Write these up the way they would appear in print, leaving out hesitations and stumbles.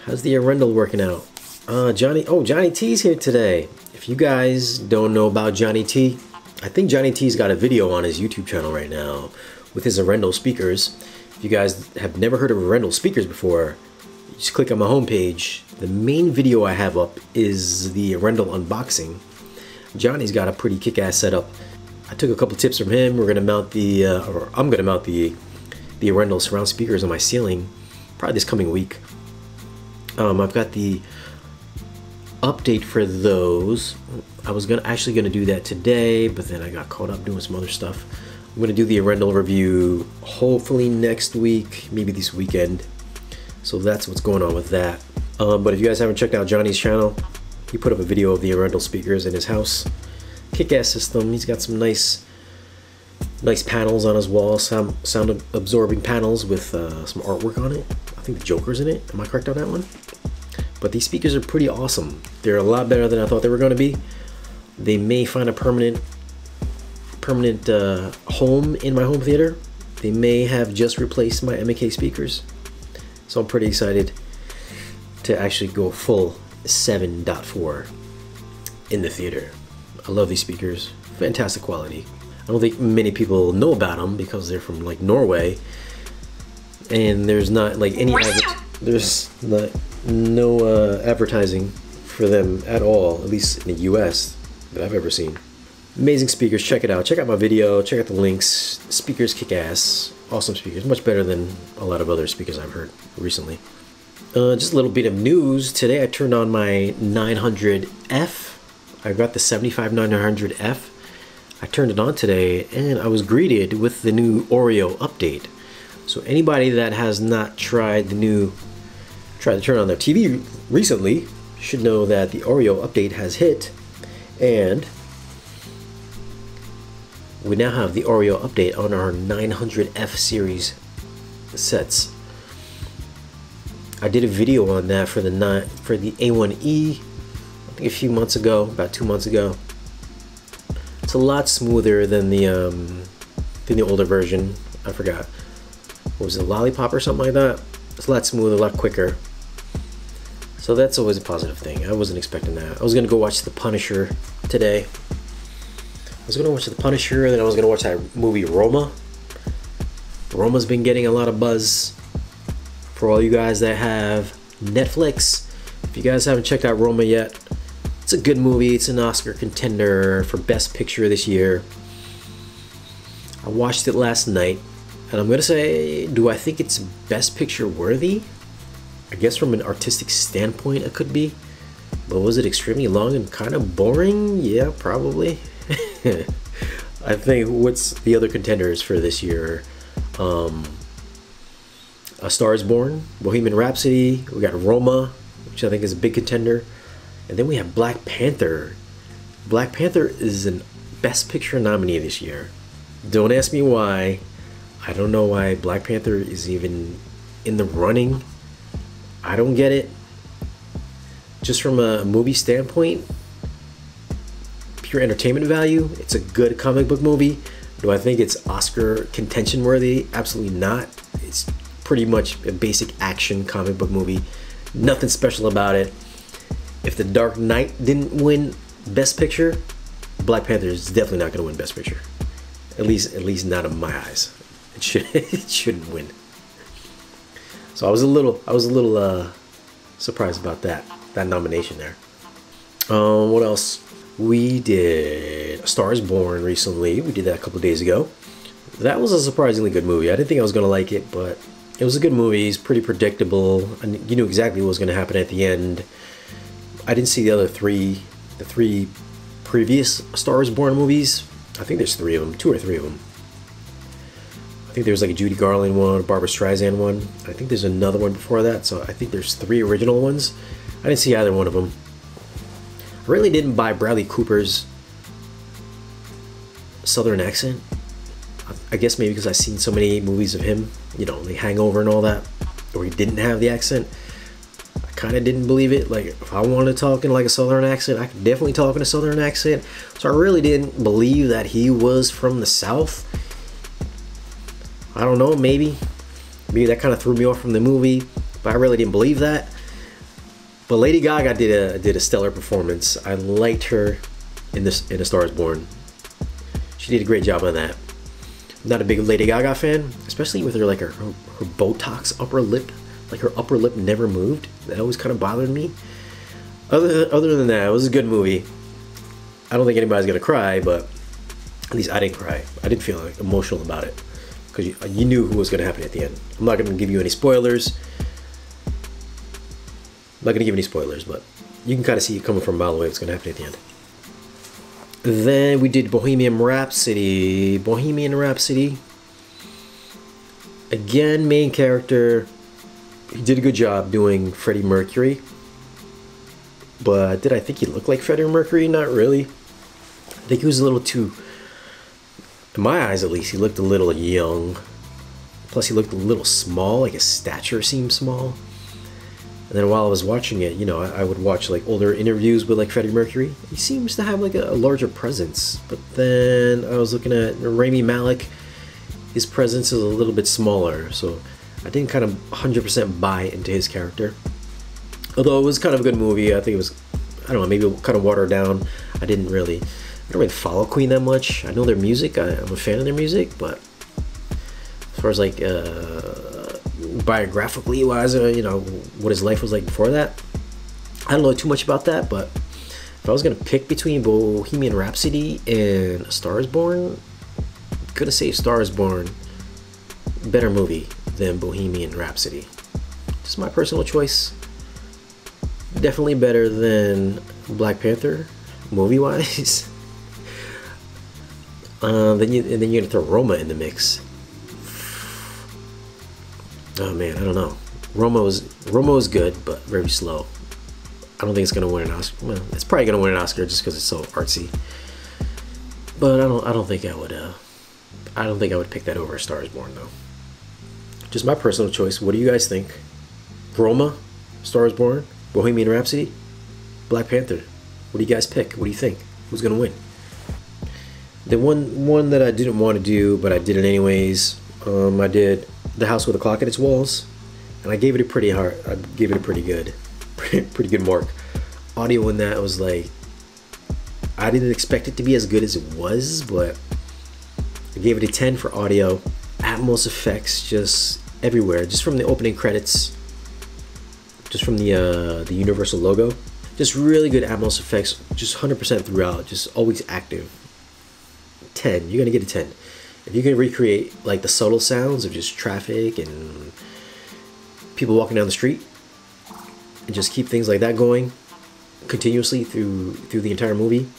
How's the Arendal working out? Johnny T's here today. If you guys don't know about Johnny T, I think Johnny T's got a video on his YouTube channel right now with his Arendal speakers. If you guys have never heard of Arendal speakers before, just click on my homepage. The main video I have up is the Arendal unboxing. Johnny's got a pretty kick-ass setup. I took a couple tips from him. We're gonna mount I'm gonna mount the Arendal surround speakers on my ceiling probably this coming week. I've got the update for those. I was actually gonna do that today, but then I got caught up doing some other stuff. I'm gonna do the Arendal review hopefully next week, maybe this weekend. So that's what's going on with that. But if you guys haven't checked out Johnny's channel, he put up a video of the Arendal speakers in his house. Kick-ass system. He's got some nice panels on his wall, sound absorbing panels with some artwork on it. I think the Joker's in it. Am I correct on that one? But these speakers are pretty awesome. They're a lot better than I thought they were going to be. They may find a permanent home in my home theater. They may have just replaced my MK speakers. So I'm pretty excited to actually go full 7.4 in the theater. I love these speakers. Fantastic quality. I don't think many people know about them because they're from like Norway, and there's not like any no advertising for them at all, at least in the US that I've ever seen. Amazing speakers. Check it out. Check out my video. Check out the links. Speakers kick ass. Awesome speakers. Much better than a lot of other speakers I've heard recently. Just a little bit of news. Today I turned on my 900F. I got the 75 900F. I turned it on today and I was greeted with the new Oreo update. So anybody that has not tried to turn on their TV recently should know that the Oreo update has hit, and we now have the Oreo update on our 900F series sets. I did a video on that for the A1E, I think a few months ago, about 2 months ago. It's a lot smoother than the older version. I forgot. What was it, Lollipop or something like that? It's a lot smoother, a lot quicker. So that's always a positive thing. I wasn't expecting that. I was gonna go watch The Punisher today. I was gonna watch The Punisher, and then I was gonna watch that movie Roma. Roma's been getting a lot of buzz. For all you guys that have Netflix, if you guys haven't checked out Roma yet, it's a good movie. It's an Oscar contender for Best Picture this year. I watched it last night, and I'm gonna say, do I think it's Best Picture worthy? I guess from an artistic standpoint it could be, but was it extremely long and kind of boring? Yeah, probably. I think what's the other contenders for this year? A Star is Born, Bohemian Rhapsody, we got Roma, which I think is a big contender, and then we have Black Panther. Black Panther is an Best Picture nominee this year. Don't ask me why. I don't know why Black Panther is even in the running. I don't get it. Just from a movie standpoint, pure entertainment value, it's a good comic book movie. Do I think it's Oscar contention worthy? Absolutely not. It's pretty much a basic action comic book movie. Nothing special about it. If The Dark Knight didn't win Best Picture, Black Panther is definitely not going to win Best Picture. At least not in my eyes. It shouldn't win. So I was a little surprised about that nomination there. What else? We did A Star is Born recently. We did that a couple days ago. That was a surprisingly good movie. I didn't think I was gonna like it, but it was a good movie. It's pretty predictable, and you knew exactly what was gonna happen at the end. I didn't see the three previous A Star is Born movies. I think there's 3 of them, 2 or 3 of them. I think there's like a Judy Garland one, a Barbara Streisand one. I think there's another one before that, so I think there's 3 original ones. I didn't see either one of them. I really didn't buy Bradley Cooper's southern accent. I guess maybe because I've seen so many movies of him, you know, like Hangover and all that, where he didn't have the accent. I kind of didn't believe it. Like, if I wanted to talk in like a southern accent, I could definitely talk in a southern accent. So I really didn't believe that he was from the South. I don't know, maybe that kind of threw me off from the movie, but I really didn't believe that. But Lady Gaga did a stellar performance. I liked her in A Star Is Born. She did a great job on that. I'm not a big Lady Gaga fan, especially with her like her Botox upper lip. Like her upper lip never moved. That always kind of bothered me. Other than that, it was a good movie. I don't think anybody's gonna cry, but at least I didn't cry. I didn't feel like emotional about it because you knew who was gonna happen at the end. I'm not gonna give you any spoilers. I'm not gonna give any spoilers, but you can kind of see it coming from a mile away what's gonna happen at the end. Then we did Bohemian Rhapsody. Bohemian Rhapsody. Again, main character. He did a good job doing Freddie Mercury. But did I think he looked like Freddie Mercury? Not really. I think he was a little too, in my eyes at least, he looked a little young. Plus he looked a little small, like his stature seemed small. And then while I was watching it, you know, I would watch like older interviews with like Freddie Mercury. He seems to have like a larger presence. But then I was looking at Rami Malek. His presence is a little bit smaller. So I didn't kind of 100% buy into his character. Although it was kind of a good movie. I think it was, I don't know, maybe kind of watered down. I don't really follow Queen that much. I know their music. I'm a fan of their music. But as far as like biographically wise, you know, what his life was like before that, I don't know too much about that. But if I was gonna pick between Bohemian Rhapsody and A Star Is Born, I'm gonna say Star Is Born better movie than Bohemian Rhapsody. Just my personal choice. Definitely better than Black Panther movie wise. Then you're gonna throw Roma in the mix. Oh man, I don't know. Roma was good, but very slow. I don't think it's gonna win an Oscar. Well, it's probably gonna win an Oscar just because it's so artsy. But I don't think I would pick that over A Star Is Born though. Just my personal choice. What do you guys think? Roma, Star Is Born, Bohemian Rhapsody, Black Panther. What do you guys pick? What do you think? Who's gonna win? The one that I didn't want to do, but I did it anyways. I did The House with a Clock in Its Walls, and I gave it a pretty good mark. Audio in that was like, I didn't expect it to be as good as it was, but I gave it a 10 for audio. Atmos effects just everywhere, just from the opening credits, just from the Universal logo. Just really good Atmos effects, just 100% throughout, just always active. 10, you're gonna get a 10. If you can recreate like the subtle sounds of just traffic and people walking down the street, and just keep things like that going continuously through the entire movie,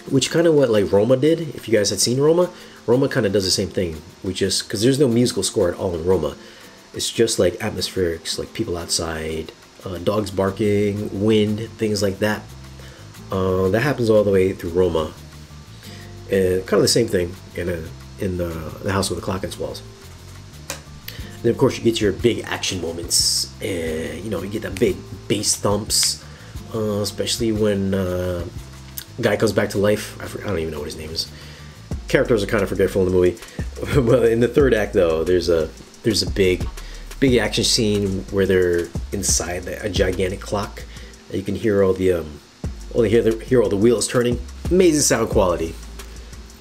which kind of what like Roma did. If you guys had seen Roma kind of does the same thing. We just, because there's no musical score at all in Roma. It's just like atmospherics, like people outside, dogs barking, wind, things like that. That happens all the way through Roma. And kind of the same thing in the House with the Clock in Its Walls. And then of course you get your big action moments, and you know, you get that big bass thumps, especially when guy comes back to life. I don't even know what his name is. Characters are kind of forgetful in the movie. Well, in the third act though, there's a big action scene where they're inside a gigantic clock. You can hear all the hear all the wheels turning. Amazing sound quality.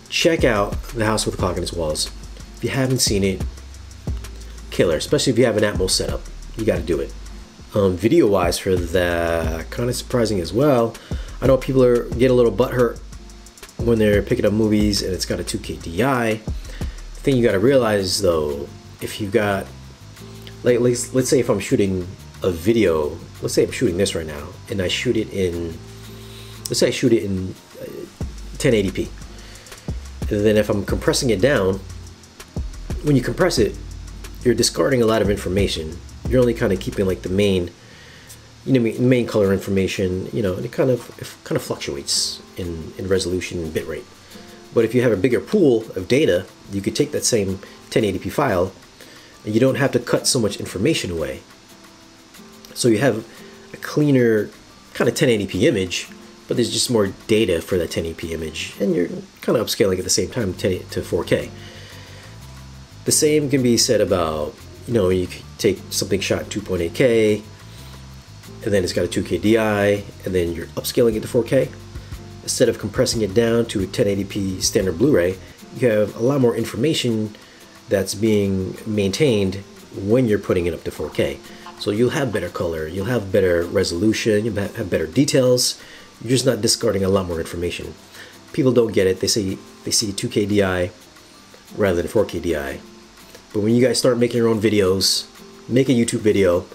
Check out The House with the Clock in Its Walls. If you haven't seen it, killer. Especially if you have an Atmos setup, you got to do it. Video wise for that, kind of surprising as well. I know people get a little butthurt when they're picking up movies and it's got a 2K DI. The thing you got to realize though, if you've got, like, let's say if I'm shooting a video, let's say I'm shooting this right now, and I shoot it in, let's say I shoot it in 1080p. And then if I'm compressing it down, when you compress it, you're discarding a lot of information. You're only kind of keeping like the main, you know, main color information. You know, and it kind of fluctuates in resolution and bitrate. But if you have a bigger pool of data, you could take that same 1080p file, and you don't have to cut so much information away. So you have a cleaner kind of 1080p image, but there's just more data for that 1080p image, and you're kind of upscaling at the same time to 4K. The same can be said about, you know, you could take something shot in 2.8K, and then it's got a 2K DI, and then you're upscaling it to 4K. Instead of compressing it down to a 1080p standard Blu-ray, you have a lot more information that's being maintained when you're putting it up to 4K. So you'll have better color, you'll have better resolution, you'll have better details. You're just not discarding a lot more information. People don't get it. They see 2K DI rather than 4K DI. But when you guys start making your own videos, make a YouTube video,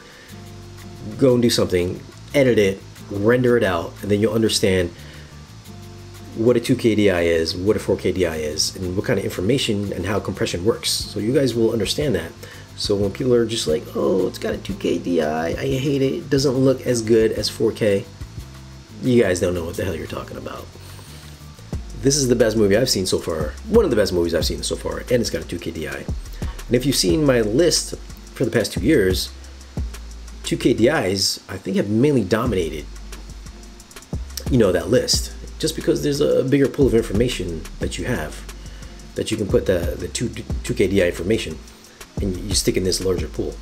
go and do something, edit it, render it out, and then you'll understand what a 2K DI is, what a 4K DI is, and what kind of information and how compression works. So you guys will understand that. So when people are just like, oh, it's got a 2K DI, I hate it, it doesn't look as good as 4K, you guys don't know what the hell you're talking about. This is the best movie I've seen so far, one of the best movies I've seen so far, and it's got a 2K DI. And if you've seen my list for the past 2 years, 2K DIs, I think, have mainly dominated, you know, that list. Just because there's a bigger pool of information that you have, that you can put the 2K DI information, and you stick in this larger pool.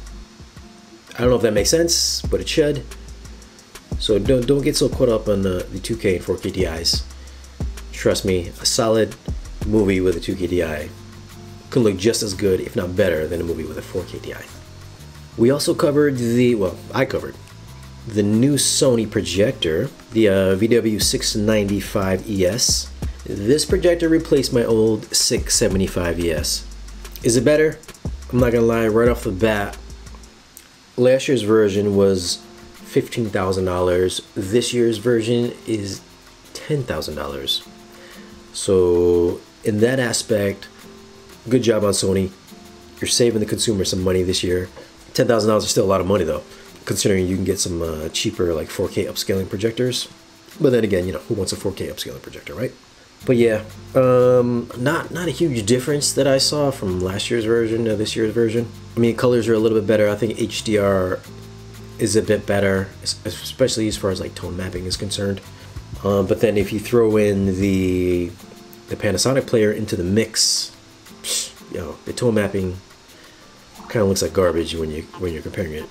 I don't know if that makes sense, but it should. So don't get so caught up on the 2K and 4K DIs. Trust me, a solid movie with a 2K DI can look just as good, if not better, than a movie with a 4K DI. We also covered I covered the new Sony projector, the VW695ES. This projector replaced my old 675ES. Is it better? I'm not gonna lie, right off the bat, last year's version was $15,000. This year's version is $10,000. So in that aspect, good job on Sony. You're saving the consumer some money this year. $10,000 is still a lot of money though, considering you can get some cheaper like 4K upscaling projectors. But then again, you know, who wants a 4K upscaling projector, right? But yeah, not a huge difference that I saw from last year's version to this year's version. I mean, colors are a little bit better. I think HDR is a bit better, especially as far as like tone mapping is concerned. But then if you throw in the Panasonic player into the mix, you know, the tone mapping kind of looks like garbage when you're comparing it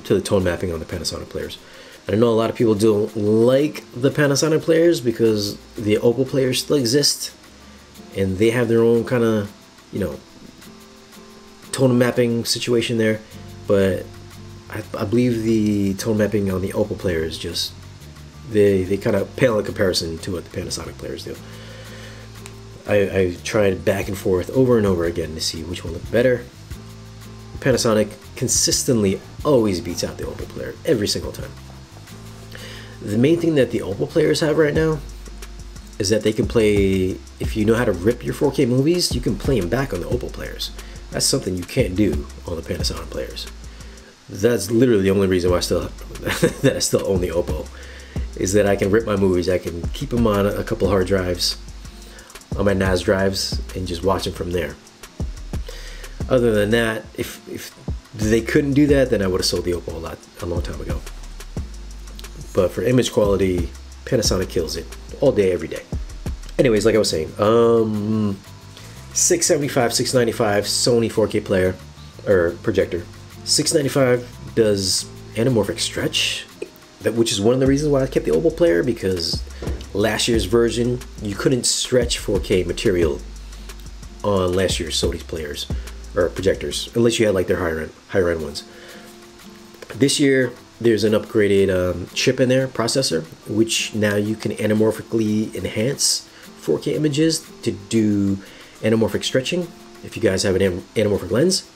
to the tone mapping on the Panasonic players. I know a lot of people don't like the Panasonic players because the Oppo players still exist and they have their own kind of, you know, tone mapping situation there, but I believe the tone mapping on the Oppo players just they kind of pale in comparison to what the Panasonic players do. I tried back and forth over and over again to see which one looked better. Panasonic consistently always beats out the Oppo player every single time. The main thing that the Oppo players have right now is that they can play, if you know how to rip your 4K movies, you can play them back on the Oppo players. That's something you can't do on the Panasonic players. That's literally the only reason why I still own the Oppo, is that I can rip my movies. I can keep them on a couple hard drives, on my NAS drives, and just watch them from there. Other than that, if they couldn't do that, then I would have sold the Oppo a long time ago. But for image quality, Panasonic kills it all day, every day. Anyways, like I was saying, 675, 695 Sony 4K player or projector. 695 does anamorphic stretch, which is one of the reasons why I kept the Oppo player, because last year's version you couldn't stretch 4K material on last year's Sony players or projectors unless you had like their higher end ones. This year there's an upgraded chip in there, processor, which now you can anamorphically enhance 4K images to do anamorphic stretching if you guys have an anamorphic lens.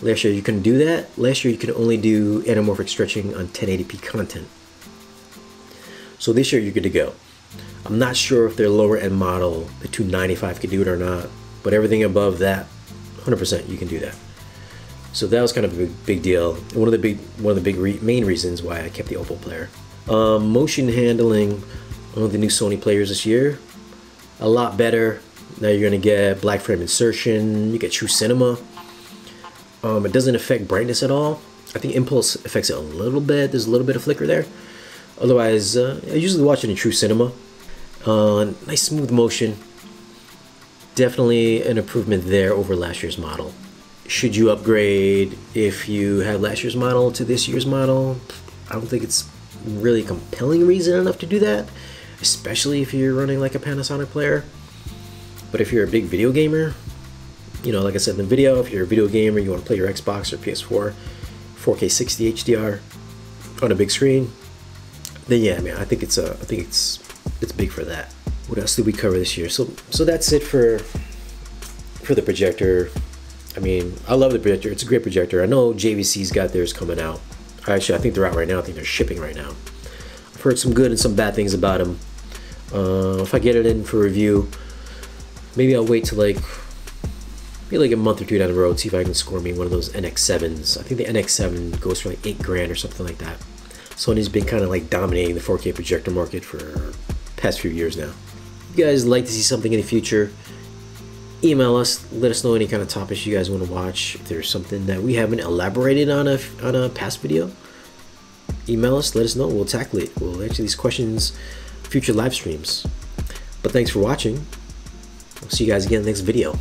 Last year you couldn't do that. Last year you could only do anamorphic stretching on 1080p content. So this year you're good to go. I'm not sure if their lower end model, the 295, could do it or not, but everything above that, 100% you can do that. So that was kind of a big deal. One of the main reasons why I kept the Oppo player. Motion handling on the new Sony players this year, a lot better. Now you're gonna get black frame insertion. You get true cinema. It doesn't affect brightness at all. I think impulse affects it a little bit. There's a little bit of flicker there. Otherwise, I usually watch it in true cinema. Nice smooth motion. Definitely an improvement there over last year's model. Should you upgrade if you have last year's model to this year's model? I don't think it's really compelling reason enough to do that, especially if you're running like a Panasonic player. But if you're a big video gamer, you know, like I said in the video, if you're a video gamer, you want to play your Xbox or PS4, 4K 60 HDR on a big screen, then yeah, man, I think it's big for that. What else did we cover this year? So that's it for the projector. I mean, I love the projector. It's a great projector. I know JVC's got theirs coming out. Actually, I think they're out right now. I think they're shipping right now. I've heard some good and some bad things about them. If I get it in for review, maybe I'll wait till maybe a month or two down the road, see if I can score me one of those NX7s. I think the NX7 goes for like $8 grand or something like that. Sony's been kind of like dominating the 4K projector market for the past few years now. If you guys like to see something in the future, email us, let us know any kind of topics you guys want to watch. If there's something that we haven't elaborated on a past video, email us, let us know, we'll tackle it. We'll answer these questions in future live streams. But thanks for watching. We'll see you guys again in the next video.